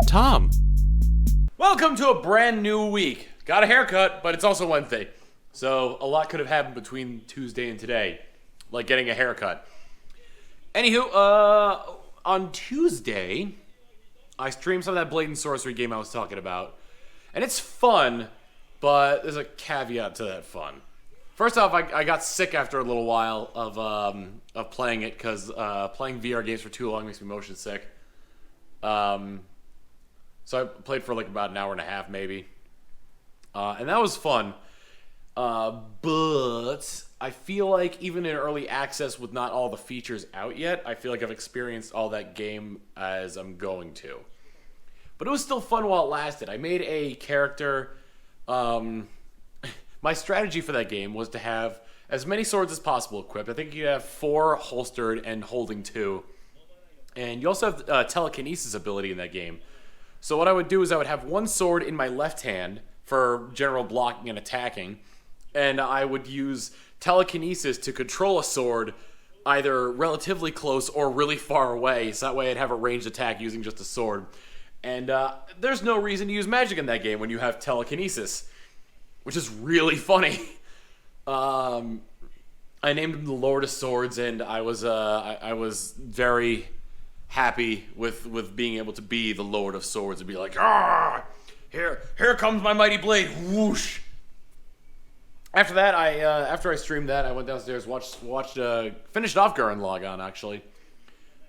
Tom. Welcome to a brand new week. Got a haircut, but it's also Wednesday. So a lot could have happened between Tuesday and today, like getting a haircut. Anywho, on Tuesday, I streamed some of that Blade and Sorcery game I was talking about. And it's fun, but there's a caveat to that fun. First off, I got sick after a little while of playing it, because playing VR games for too long makes me motion sick. So I played for like about an hour and a half, maybe. And that was fun. But I feel like even in early access with not all the features out yet, I feel like I've experienced all that game as I'm going to. But it was still fun while it lasted. I made a character. My strategy for that game was to have as many swords as possible equipped. I think you have 4 holstered and holding 2. And you also have telekinesis ability in that game. So what I would do is I would have 1 sword in my left hand for general blocking and attacking, and I would use telekinesis to control a sword either relatively close or really far away, so that way I'd have a ranged attack using just a sword. And there's no reason to use magic in that game when you have telekinesis, which is really funny. I named him the Lord of Swords, and I was very happy with being able to be the Lord of Swords and be like, here comes my mighty blade, whoosh. After that, after I streamed that, I went downstairs, finished off Gurren Lagann, actually.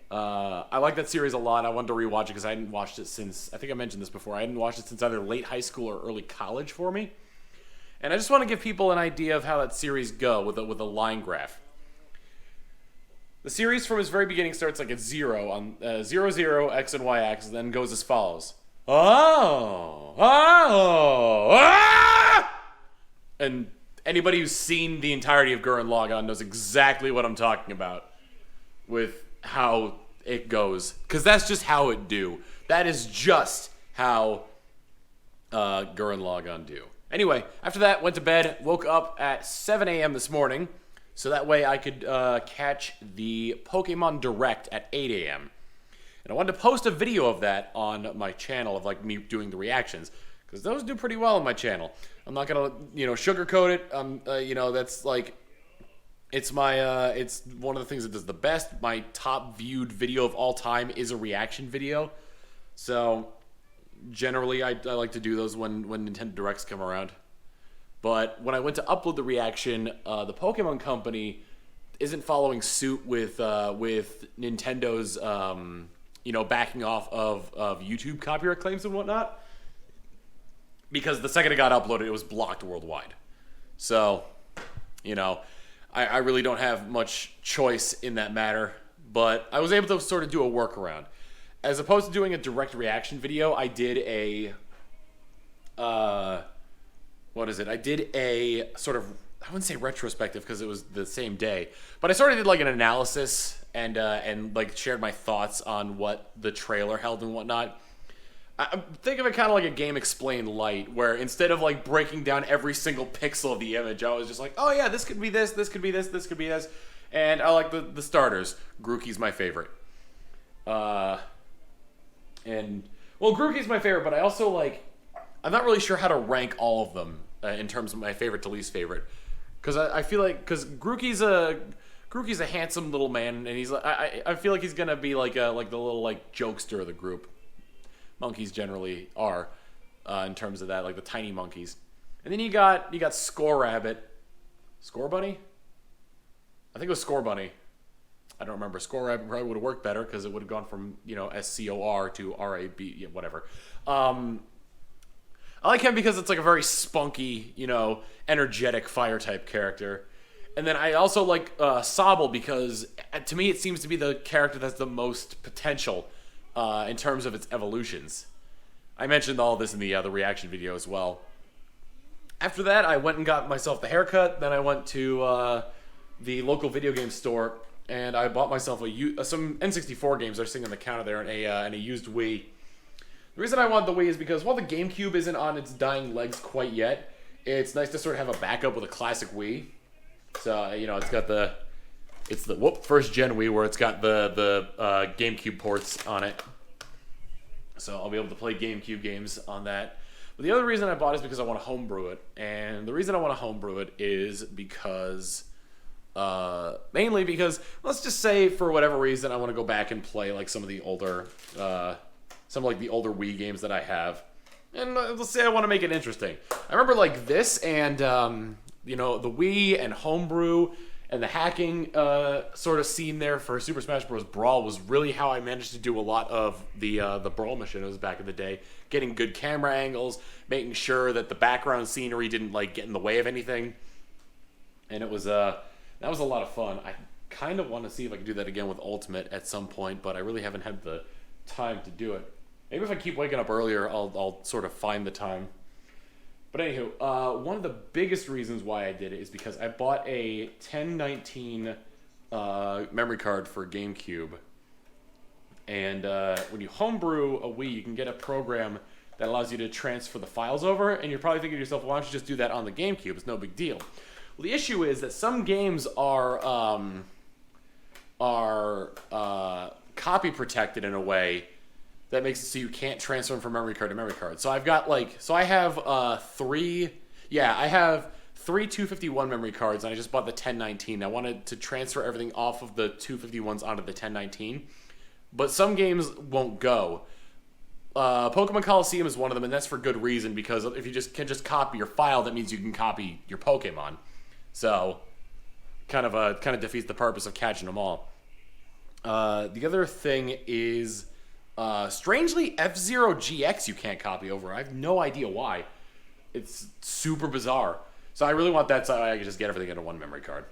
I like that series a lot. I wanted to rewatch it because I hadn't watched it since, I think I mentioned this before, I hadn't watched it since either late high school or early college for me. And I just want to give people an idea of how that series go with a line graph. The series from its very beginning starts like at 0 on 0, 0, X and Y axis, then goes as follows. And anybody who's seen the entirety of Gurren Lagann knows exactly what I'm talking about with how it goes. Because that's just how it do. That is just how Gurren Lagann do. Anyway, after that, went to bed, woke up at 7 a.m. this morning, so that way I could catch the Pokemon Direct at 8 a.m. And I wanted to post a video of that on my channel of like me doing the reactions, because those do pretty well on my channel. I'm not gonna, sugarcoat it. That's like, it's my, it's one of the things that does the best. My top viewed video of all time is a reaction video. So generally, I like to do those when Nintendo Directs come around. But when I went to upload the reaction, the Pokemon Company isn't following suit with Nintendo's backing off of YouTube copyright claims and whatnot. Because the second it got uploaded, it was blocked worldwide. So, I really don't have much choice in that matter. But I was able to sort of do a workaround. As opposed to doing a direct reaction video, I did a I did a sort of, I wouldn't say retrospective because it was the same day, but I sort of did like an analysis and like shared my thoughts on what the trailer held and whatnot. I think of it kind of like a Game Explained Light, where instead of like breaking down every single pixel of the image, I was just like, oh yeah, this could be this could be this could be this, and I like the starters. Grookey's my favorite. Grookey's my favorite, but I also I'm not really sure how to rank all of them in terms of my favorite to least favorite. Because I feel like, Grookey's a handsome little man, and he's I feel like he's gonna be like the little jokester of the group. Monkeys generally are, in terms of that, like the tiny monkeys. And then you got Score Rabbit, Score Bunny. I think it was Score Bunny. I don't remember. Score Rabbit probably would have worked better because it would have gone from, SCOR to RAB, whatever. I like him because it's like a very spunky, energetic fire type character. And then I also like Sobble because to me it seems to be the character that's the most potential in terms of its evolutions. I mentioned all this in the reaction video as well. After that, I went and got myself the haircut. Then I went to the local video game store. And I bought myself some N64 games. They're sitting on the counter there, and a used Wii. The reason I want the Wii is because while the GameCube isn't on its dying legs quite yet, it's nice to sort of have a backup with a classic Wii. So it's got the first gen Wii where it's got the GameCube ports on it. So I'll be able to play GameCube games on that. But the other reason I bought it is because I want to homebrew it. And the reason I want to homebrew it is because, mainly because, let's just say for whatever reason, I want to go back and play like some of the older, the older Wii games that I have. And let's say I want to make it interesting. I remember like this and, the Wii and homebrew and the hacking sort of scene there for Super Smash Bros. Brawl was really how I managed to do a lot of the Brawl missions back in the day. Getting good camera angles, making sure that the background scenery didn't like get in the way of anything. And it was that was a lot of fun. I kind of want to see if I can do that again with Ultimate at some point, but I really haven't had the time to do it. Maybe if I keep waking up earlier, I'll sort of find the time. But anywho, one of the biggest reasons why I did it is because I bought a 1019 memory card for GameCube. And when you homebrew a Wii, you can get a program that allows you to transfer the files over. And you're probably thinking to yourself, why don't you just do that on the GameCube? It's no big deal. Well, the issue is that some games are copy protected in a way that makes it so you can't transfer them from memory card to memory card. So I have three 251 memory cards, and I just bought the 1019. I wanted to transfer everything off of the 251s onto the 1019, but some games won't go. Pokemon Coliseum is one of them, and that's for good reason, because if you can just copy your file, that means you can copy your Pokemon. So kind of defeats the purpose of catching them all. The other thing is, strangely, F-Zero GX you can't copy over. I have no idea why. It's super bizarre. So I really want that so I can just get everything into one memory card.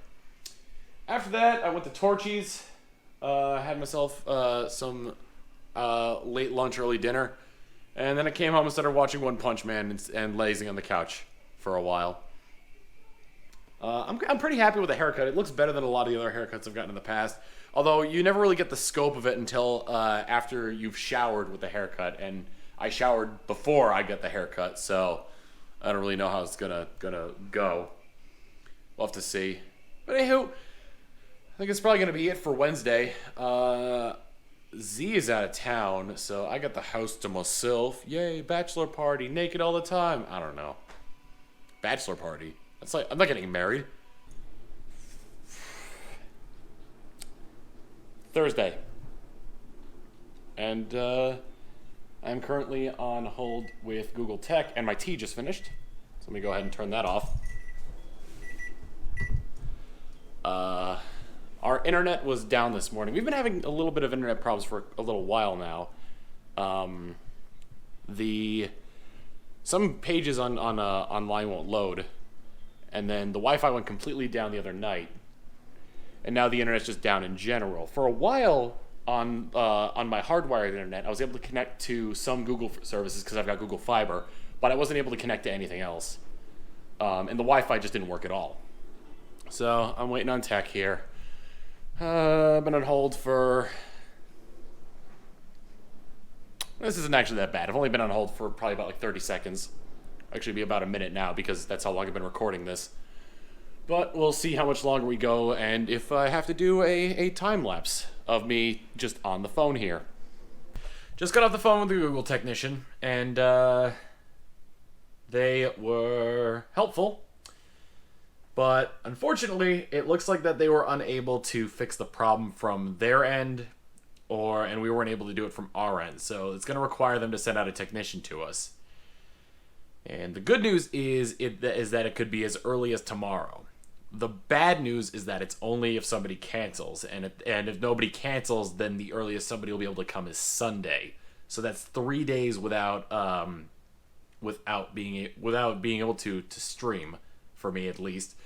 After that, I went to Torchy's. Had myself some late lunch, early dinner. And then I came home and started watching One Punch Man and lazing on the couch for a while. I'm pretty happy with the haircut. It looks better than a lot of the other haircuts I've gotten in the past. Although you never really get the scope of it until after you've showered with the haircut. And I showered before I got the haircut, so I don't really know how it's gonna go. We'll have to see. But anywho, I think it's probably gonna be it for Wednesday. Z is out of town, so I got the house to myself. Yay, bachelor party, naked all the time. I don't know. Bachelor party. It's like I'm not getting married. Thursday. And I'm currently on hold with Google Tech, and my tea just finished. So let me go ahead and turn that off. Our internet was down this morning. We've been having a little bit of internet problems for a little while now. Some pages online won't load, and then the Wi-Fi went completely down the other night, and now the internet's just down in general. For a while on my hardwired internet, I was able to connect to some Google services because I've got Google Fiber, but I wasn't able to connect to anything else, and the Wi-Fi just didn't work at all. So I'm waiting on tech here. I've been on hold for... This isn't actually that bad. I've only been on hold for probably about like 30 seconds. Actually be about a minute now because that's how long I've been recording this. But we'll see how much longer we go and if I have to do a time lapse of me just on the phone here. Just got off the phone with the Google technician and they were helpful. But unfortunately, it looks like that they were unable to fix the problem from their end, and we weren't able to do it from our end. So it's going to require them to send out a technician to us. And the good news is that it could be as early as tomorrow. The bad news is that it's only if somebody cancels, and if nobody cancels, then the earliest somebody will be able to come is Sunday. So that's 3 days without being able to stream, for me at least.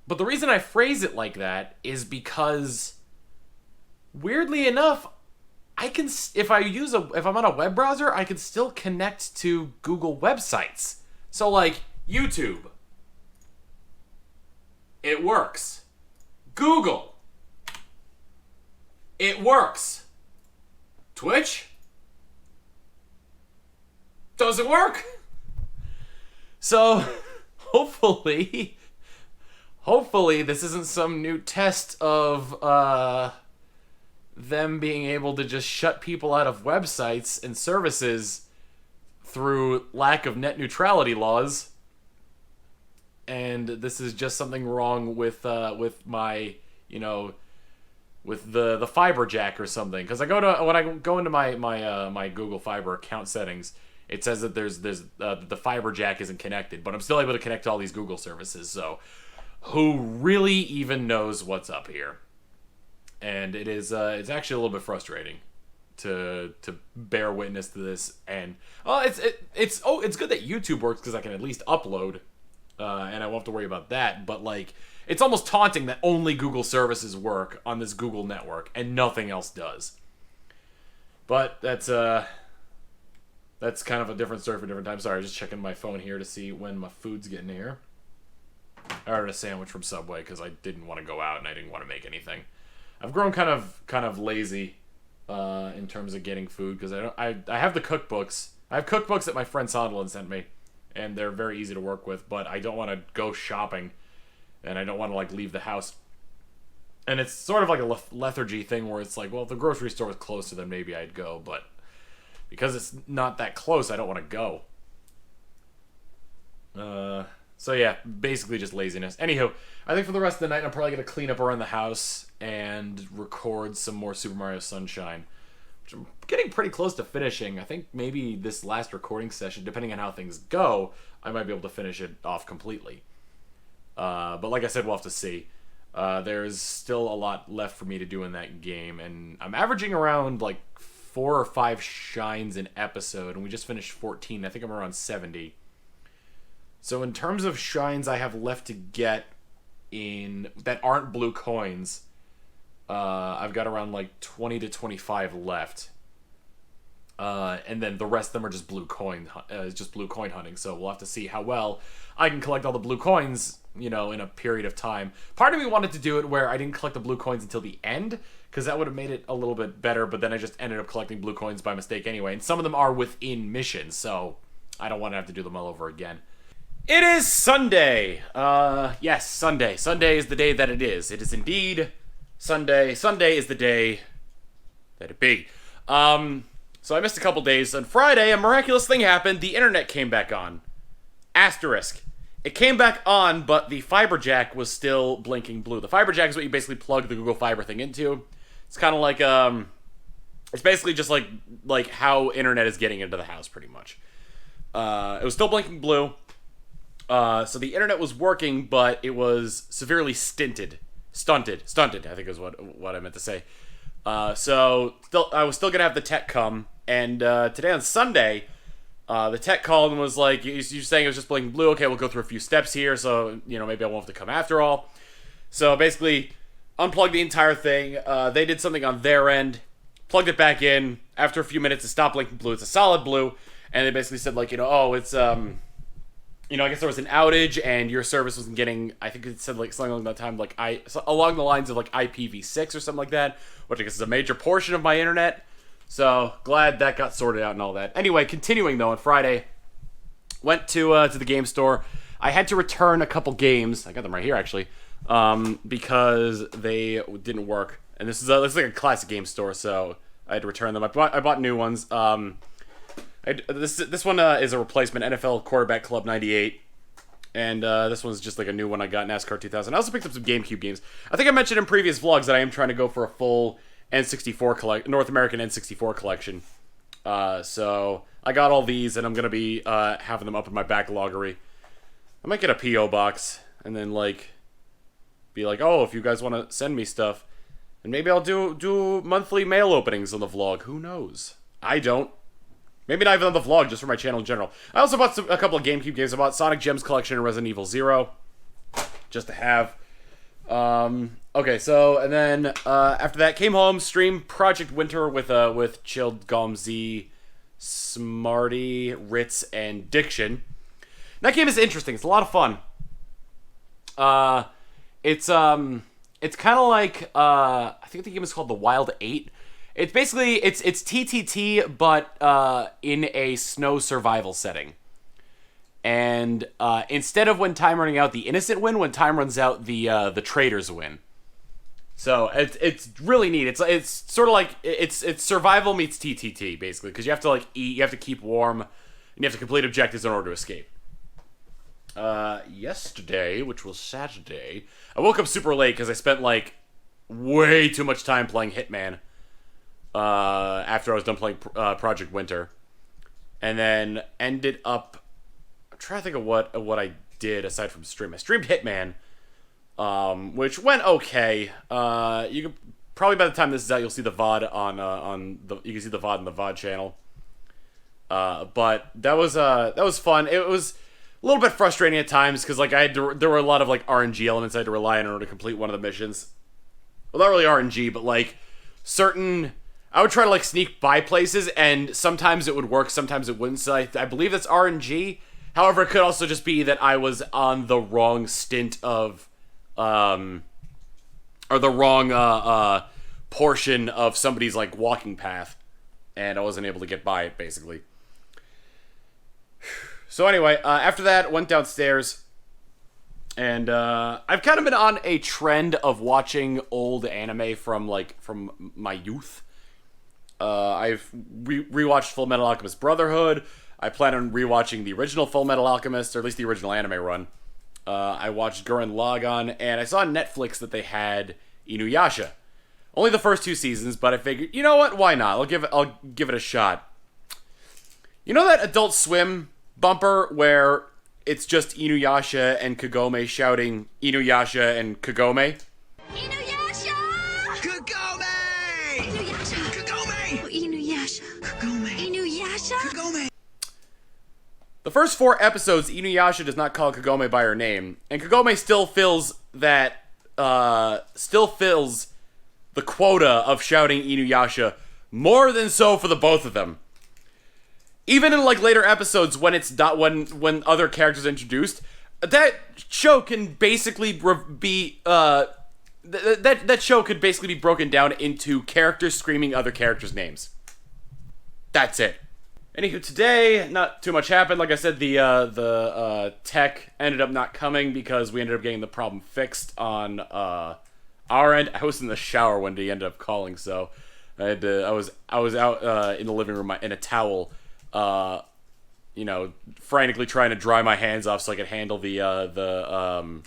But the reason I phrase it like that is because, weirdly enough, I can, if I'm on a web browser, I can still connect to Google websites. So like YouTube, it works. Google, it works. Twitch, does it work? So hopefully this isn't some new test of them being able to just shut people out of websites and services through lack of net neutrality laws. And this is just something wrong with my, with the fiber jack or something. Because when I go into my Google Fiber account settings, it says that the fiber jack isn't connected, but I'm still able to connect to all these Google services. So who really even knows what's up here? And it's actually a little bit frustrating to bear witness to this. And it's good that YouTube works because I can at least upload. And I won't have to worry about that. But, it's almost taunting that only Google services work on this Google network and nothing else does. But that's kind of a different story for a different time. Sorry, just checking my phone here to see when my food's getting here. I ordered a sandwich from Subway because I didn't want to go out and I didn't want to make anything. I've grown kind of lazy in terms of getting food because I have the cookbooks. I have cookbooks that my friend Sondland sent me. And they're very easy to work with, but I don't want to go shopping, and I don't want to leave the house. And it's sort of like a lethargy thing where it's like, well, if the grocery store was closer, then maybe I'd go, but because it's not that close, I don't want to go. So yeah, basically just laziness. Anywho, I think for the rest of the night, I'm probably going to clean up around the house and record some more Super Mario Sunshine. I'm getting pretty close to finishing. I think maybe this last recording session, depending on how things go, I might be able to finish it off completely. But like I said, we'll have to see. There's still a lot left for me to do in that game, and I'm averaging around 4 or 5 shines an episode, and we just finished 14. I think I'm around 70. So in terms of shines I have left to get in that aren't blue coins, I've got around 20 to 25 left, and then the rest of them are just blue coin hunting. So we'll have to see how well I can collect all the blue coins, in a period of time. Part of me wanted to do it where I didn't collect the blue coins until the end, because that would have made it a little bit better. But then I just ended up collecting blue coins by mistake anyway, and some of them are within missions, so I don't want to have to do them all over again. It is Sunday. Yes, Sunday. Sunday is the day that it is. It is indeed Sunday. Sunday is the day that it be. So I missed a couple days. On Friday, a miraculous thing happened. The internet came back on. Asterisk. It came back on, but the fiber jack was still blinking blue. The fiber jack is what you basically plug the Google Fiber thing into. It's kind of like, it's basically just like how internet is getting into the house, pretty much. It was still blinking blue. So the internet was working, but it was severely stunted, I think is what I meant to say. So I was still gonna have the tech come, and today on Sunday, the tech called and was like, "You're saying it was just blinking blue? Okay, we'll go through a few steps here, so maybe I won't have to come after all." So basically, unplugged the entire thing. They did something on their end, plugged it back in. After a few minutes, it stopped blinking blue. It's a solid blue, and they basically said it's I guess there was an outage and your service wasn't getting, I think it said something along that time, along the lines of IPv6 or something like that, which I guess is a major portion of my internet. So glad that got sorted out and all that. Anyway, continuing though, on Friday, went to the game store. I had to return a couple games. I got them right here actually, because they didn't work. And this is like a classic game store, so I had to return them. I bought new ones. This one is a replacement, NFL Quarterback Club 98. And this one's just a new one I got, NASCAR 2000. I also picked up some GameCube games. I think I mentioned in previous vlogs that I am trying to go for a full N64 North American N64 collection. So I got all these, and I'm going to be having them up in my backloggery. I might get a P.O. box, and then be oh, if you guys want to send me stuff. And maybe I'll do monthly mail openings on the vlog. Who knows? I don't. Maybe not even on the vlog, just for my channel in general. I also bought a couple of GameCube games. I bought Sonic Gems Collection and Resident Evil 0. Just to have. Okay, so, and then, after that, came home, streamed Project Winter with Chilled Gomz, Smarty, Ritz, and Diction. That game is interesting. It's a lot of fun. It's kind of like, I think the game is called The Wild 8. It's basically, it's TTT, but in a snow survival setting. And instead of when time running out, the innocent win. When time runs out, the traitors win. So it's really neat. It's sort of like it's survival meets TTT basically, because you have to like eat, you have to keep warm, and you have to complete objectives in order to escape. Yesterday, which was Saturday, I woke up super late because I spent like way too much time playing Hitman. After I was done playing Project Winter, and then ended up. I'm trying to think of what I did aside from stream. I streamed Hitman. Which went okay. You can probably by the time this is out, you'll see the VOD you can see the VOD on the VOD channel. But that was fun. It was a little bit frustrating at times because like there were a lot of like RNG elements I had to rely on in order to complete one of the missions. Well, not really RNG, but like certain. I would try to like sneak by places, and sometimes it would work, sometimes it wouldn't. So I believe that's RNG. However, it could also just be that I was on the wrong stint of. Or the wrong portion of somebody's like walking path, and I wasn't able to get by it basically. So anyway, after that, went downstairs, and I've kind of been on a trend of watching old anime from my youth. I've rewatched Full Metal Alchemist Brotherhood. I plan on rewatching the original Full Metal Alchemist, or at least the original anime run. I watched Gurren Lagann, and I saw on Netflix that they had Inuyasha. Only the first 2 seasons, but I figured, you know what? Why not? I'll give it a shot. You know that Adult Swim bumper where it's just Inuyasha and Kagome shouting Inuyasha and Kagome? Inuyasha! Kagome! Inuyasha! Kagome! Oh, Inuyasha! Kagome! Inuyasha! Kagome! The first 4 episodes, Inuyasha does not call Kagome by her name, and Kagome still fills the quota of shouting Inuyasha more than so for the both of them. Even in like later episodes when it's not when other characters are introduced, that show can basically be that show could basically be broken down into characters screaming other characters' names. That's it. Anywho, today, not too much happened. Like I said, the tech ended up not coming because we ended up getting the problem fixed on our end. I was in the shower when he ended up calling, so I was out in the living room in a towel, frantically trying to dry my hands off so I could handle the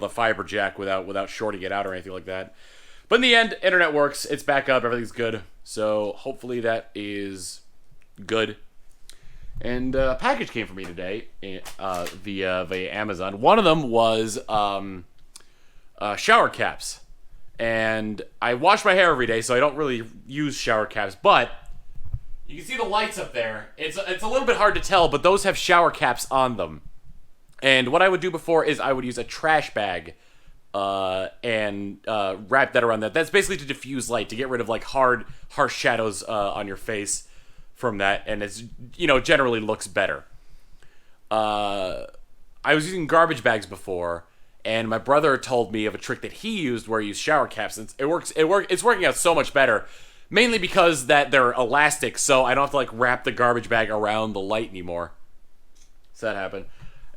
fiber jack without shorting it out or anything like that. But in the end, internet works. It's back up. Everything's good. So hopefully that is good. And a package came for me today via Amazon. One of them was shower caps. And I wash my hair every day, so I don't really use shower caps. But you can see the lights up there. It's a little bit hard to tell, but those have shower caps on them. And what I would do before is I would use a trash bag and wrap that around that. That's basically to diffuse light, to get rid of like harsh shadows on your face from that, and it's generally looks better. I was using garbage bags before, and my brother told me of a trick that he used where he used shower caps, and it's working out so much better, mainly because that they're elastic, so I don't have to like wrap the garbage bag around the light anymore. So that happened.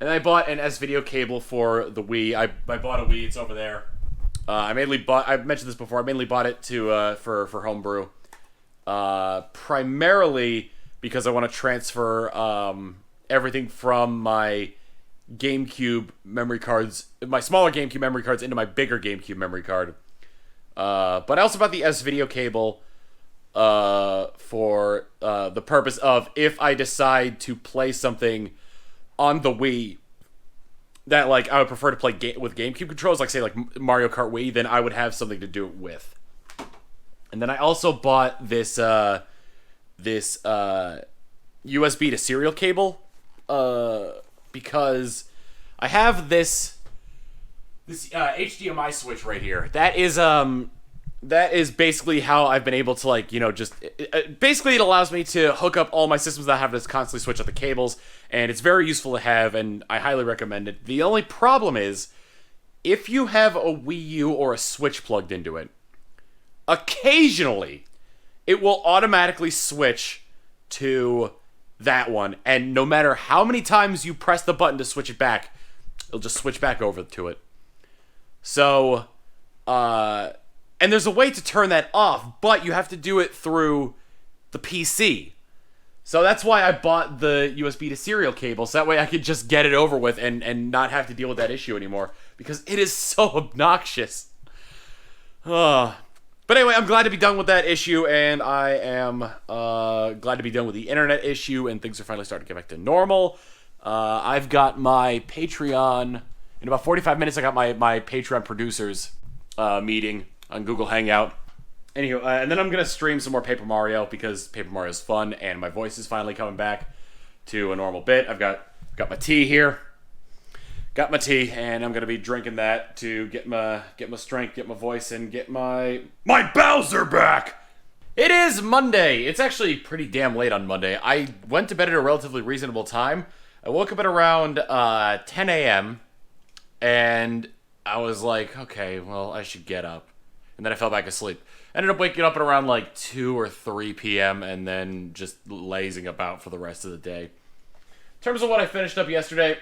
And I bought an S-Video cable for the Wii. I bought a Wii. It's over there. I mentioned this before. I mainly bought it for homebrew. Primarily because I want to transfer everything from my GameCube memory cards, my smaller GameCube memory cards, into my bigger GameCube memory card. But I also bought the S-Video cable for the purpose of if I decide to play something on the Wii that like I would prefer to play with GameCube controls, like say like Mario Kart Wii, then I would have something to do it with. And then I also bought this USB to serial cable because I have this HDMI switch right here. That is basically how I've been able to like basically it allows me to hook up all my systems that I have to constantly switch out the cables, and it's very useful to have, and I highly recommend it. The only problem is if you have a Wii U or a Switch plugged into it, occasionally it will automatically switch to that one, and no matter how many times you press the button to switch it back, it'll just switch back over to it. So And there's a way to turn that off, but you have to do it through the PC. So that's why I bought the USB to serial cable, so that way I could just get it over with and not have to deal with that issue anymore, because it is so obnoxious. But anyway, I'm glad to be done with that issue, and I am glad to be done with the internet issue, and things are finally starting to get back to normal. I've got my Patreon, in about 45 minutes I got my Patreon producers meeting on Google Hangout. Anywho, and then I'm going to stream some more Paper Mario, because Paper Mario is fun, and my voice is finally coming back to a normal bit. I've got my tea here. Got my tea, and I'm going to be drinking that to get my strength, get my voice, and get my Bowser back! It is Monday. It's actually pretty damn late on Monday. I went to bed at a relatively reasonable time. I woke up at around 10 a.m., and I was like, okay, well, I should get up. And then I fell back asleep. Ended up waking up at around like 2 or 3 p.m. and then just lazing about for the rest of the day. In terms of what I finished up yesterday,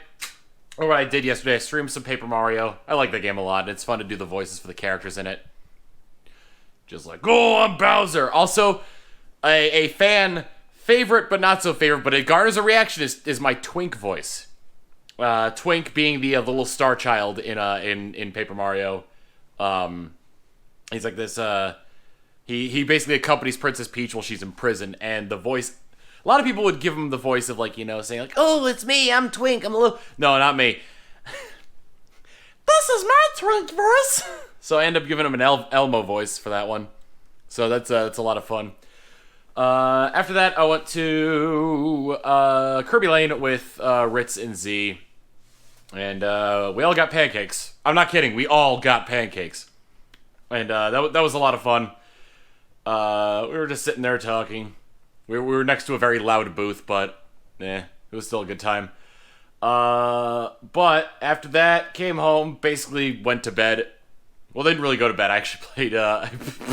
or what I did yesterday, I streamed some Paper Mario. I like that game a lot. It's fun to do the voices for the characters in it. Just like, oh, I'm Bowser. Also, a fan favorite, but not so favorite, but it garners a reaction, is my Twink voice. Twink being the little star child in Paper Mario. He's like this, he basically accompanies Princess Peach while she's in prison, and the voice, a lot of people would give him the voice of, like, saying, like, oh, it's me, I'm Twink, I'm a little, no, not me. This is my Twink voice. So I end up giving him an Elmo voice for that one. So that's a lot of fun. After that, I went to Kirby Lane with Ritz and Z, and we all got pancakes. I'm not kidding, we all got pancakes. And that was a lot of fun. We were just sitting there talking. We were next to a very loud booth, but it was still a good time. But after that, came home, basically went to bed. Well, didn't really go to bed. I actually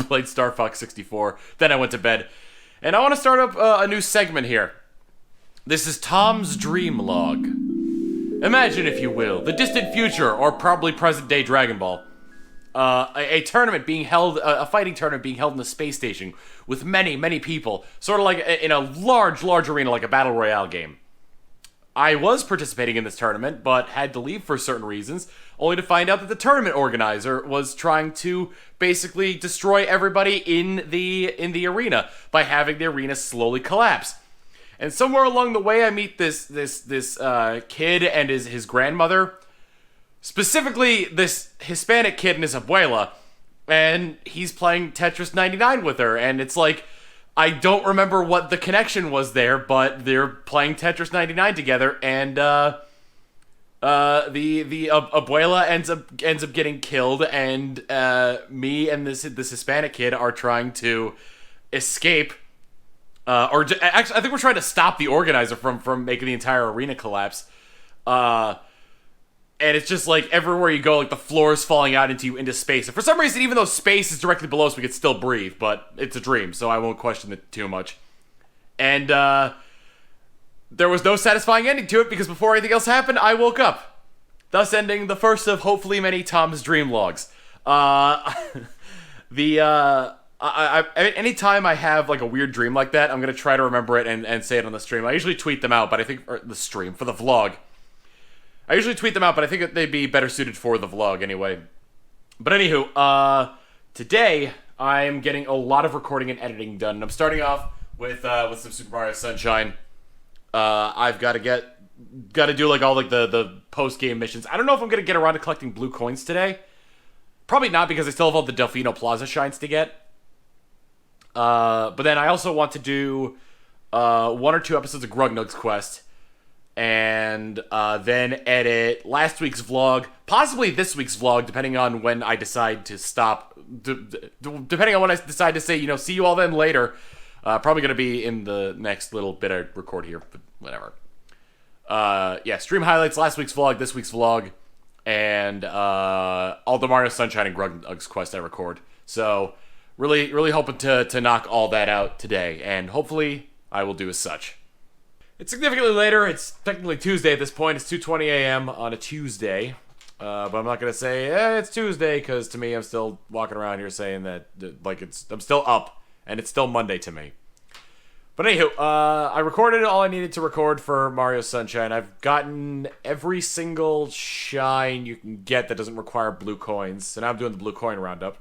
played Star Fox 64. Then I went to bed. And I want to start up a new segment here. This is Tom's Dream Log. Imagine, if you will, the distant future, or probably present-day Dragon Ball. A tournament being held, a fighting tournament being held in the space station with many, many people, sort of like in a large arena, like a battle royale game. I was participating in this tournament, but had to leave for certain reasons, only to find out that the tournament organizer was trying to basically destroy everybody in the arena by having the arena slowly collapse. And somewhere along the way, I meet this kid and his grandmother. Specifically, this Hispanic kid and his abuela, and he's playing Tetris 99 with her, and it's like, I don't remember what the connection was there, but they're playing Tetris 99 together, and the abuela ends up getting killed, and me and this Hispanic kid are trying to escape, actually, I think we're trying to stop the organizer from making the entire arena collapse. And it's just like everywhere you go, like the floor is falling out into space. And for some reason, even though space is directly below us, we could still breathe. But it's a dream, so I won't question it too much. And there was no satisfying ending to it, because before anything else happened, I woke up. Thus ending the first of hopefully many Tom's Dream Logs. Anytime I have like a weird dream like that, I'm going to try to remember it and say it on the stream. I usually tweet them out, but I think, or the stream, for the vlog. I usually tweet them out, but I think that they'd be better suited for the vlog anyway. But anywho, today I'm getting a lot of recording and editing done. And I'm starting off with some Super Mario Sunshine. I've got to do like all like the post game missions. I don't know if I'm gonna get around to collecting blue coins today. Probably not, because I still have all the Delfino Plaza shines to get. But then I also want to do 1 or 2 episodes of Grugnug's Quest. And then edit last week's vlog, possibly this week's vlog, depending on when I decide to stop, depending on when I decide to say, see you all then later. Probably going to be in the next little bit I record here, but whatever. Yeah, stream highlights, last week's vlog, this week's vlog, and all the Mario Sunshine and Grugnug's Quest I record. So, really hoping to knock all that out today, and hopefully I will do as such. It's significantly later. It's technically Tuesday at this point. It's 2:20 a.m. on a Tuesday. But I'm not gonna say it's Tuesday because to me I'm still walking around here saying that like I'm still up and it's still Monday to me. But anywho, I recorded all I needed to record for Mario Sunshine. I've gotten every single shine you can get that doesn't require blue coins, so now I'm doing the blue coin roundup,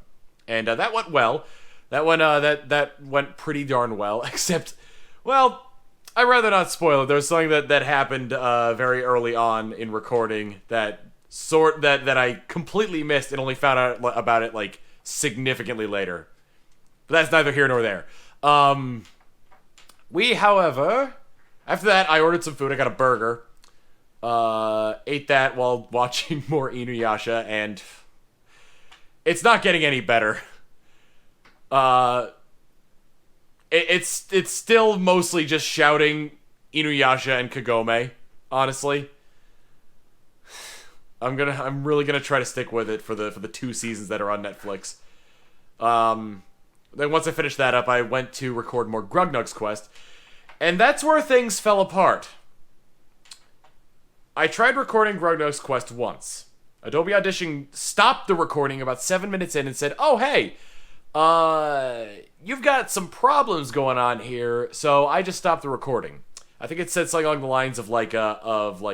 and that went well. That went pretty darn well. Except, well, I'd rather not spoil it. There was something that happened very early on in recording that I completely missed and only found out about it like significantly later. But that's neither here nor there. We, however, after that, I ordered some food. I got a burger. Ate that while watching more Inuyasha, and it's not getting any better. It's still mostly just shouting Inuyasha and Kagome, honestly. I'm really gonna try to stick with it for the 2 seasons that are on Netflix. Then once I finished that up, I went to record more Grugnug's Quest, and that's where things fell apart. I tried recording Grugnug's Quest once. Adobe Audition stopped the recording about 7 minutes in and said, "Oh hey, you've got some problems going on here," so I just stopped the recording. I think it said something along the lines of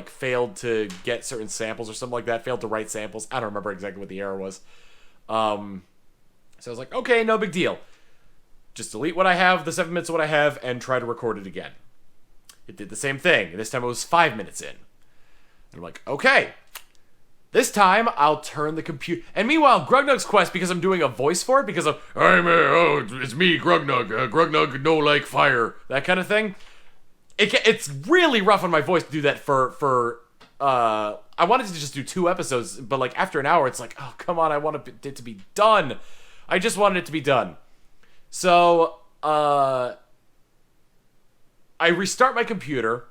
failed to get certain samples or something like that, failed to write samples. I don't remember exactly what the error was. So I was like, okay, no big deal. Just delete what I have, the 7 minutes of what I have, and try to record it again. It did the same thing. This time it was 5 minutes in. And I'm like, okay. This time, I'll turn the computer... And meanwhile, Grugnug's Quest, because I'm doing a voice for it, because of, it's me, Grugnug. Grugnug no like fire. That kind of thing. It's really rough on my voice to do that for I wanted to just do 2 episodes, but like after an hour, it's like, oh, come on, I want it to be done. I just wanted it to be done. So, I restart my computer,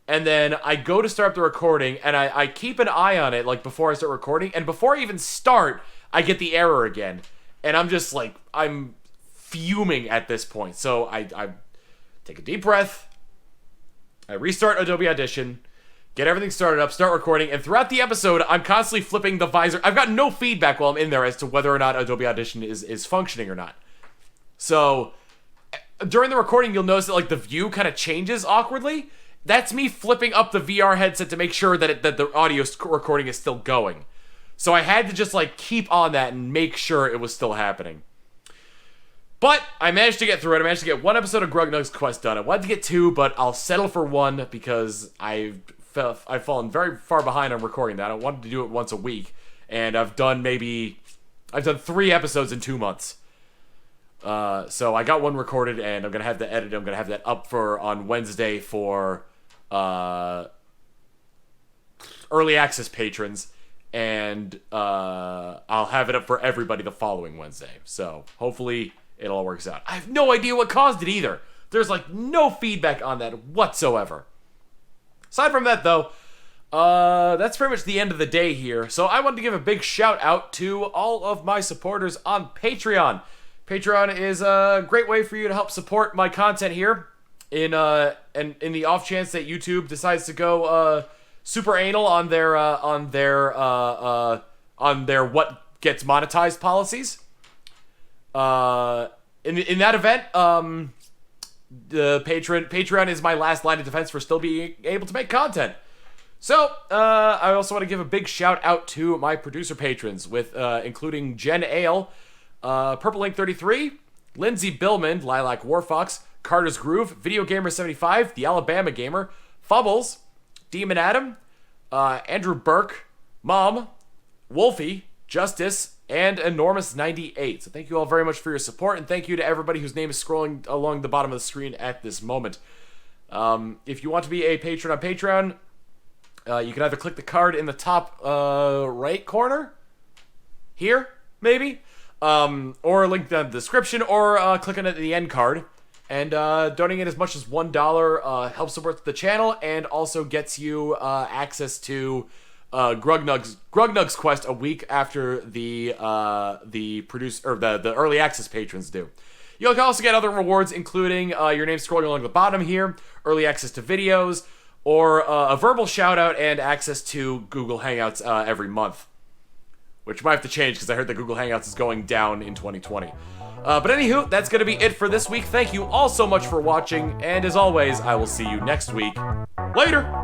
and then I go to start up the recording, and I keep an eye on it, like, before I start recording, and before I even start, I get the error again. And I'm just, like, I'm fuming at this point. So, I take a deep breath, I restart Adobe Audition, get everything started up, start recording, and throughout the episode, I'm constantly flipping the visor. I've got no feedback while I'm in there as to whether or not Adobe Audition is functioning or not. So, during the recording, you'll notice that, like, the view kind of changes awkwardly. That's me flipping up the VR headset to make sure that the audio recording is still going. So I had to just, like, keep on that and make sure it was still happening. But I managed to get through it. I managed to get 1 episode of Grugnug's Quest done. I wanted to get 2, but I'll settle for 1 because I've fallen very far behind on recording that. I wanted to do it once a week, and I've done 3 episodes in 2 months. So I got 1 recorded, and I'm gonna have to edit it. I'm gonna have that up on Wednesday for early access patrons, and I'll have it up for everybody the following Wednesday. So hopefully it all works out. I have no idea what caused it either. There's like no feedback on that whatsoever. Aside from that, though, that's pretty much the end of the day here. So I wanted to give a big shout out to all of my supporters on Patreon. Patreon is a great way for you to help support my content here. In the off chance that YouTube decides to go super anal on their what gets monetized policies. In that event, the Patreon is my last line of defense for still being able to make content. So, I also want to give a big shout out to my producer patrons, with including Jen Ale, Purple Link 33, Lindsay Billman, Lilac Warfox, Carter's Groove, Video Gamer 75, The Alabama Gamer, Fubbles, Demon Adam, Andrew Burke, Mom, Wolfie, Justice, and Enormous 98. So thank you all very much for your support, and thank you to everybody whose name is scrolling along the bottom of the screen at this moment. If you want to be a patron on Patreon, you can either click the card in the top right corner, here, maybe, or link down in the description, or click on it at the end card. And donating as much as $1 helps support the channel and also gets you access to Grugnug's Quest a week after the early access patrons do. You'll also get other rewards, including your name scrolling along the bottom here, early access to videos, or a verbal shout out and access to Google Hangouts every month. Which might have to change because I heard that Google Hangouts is going down in 2020. But anywho, that's going to be it for this week. Thank you all so much for watching, and as always, I will see you next week. Later!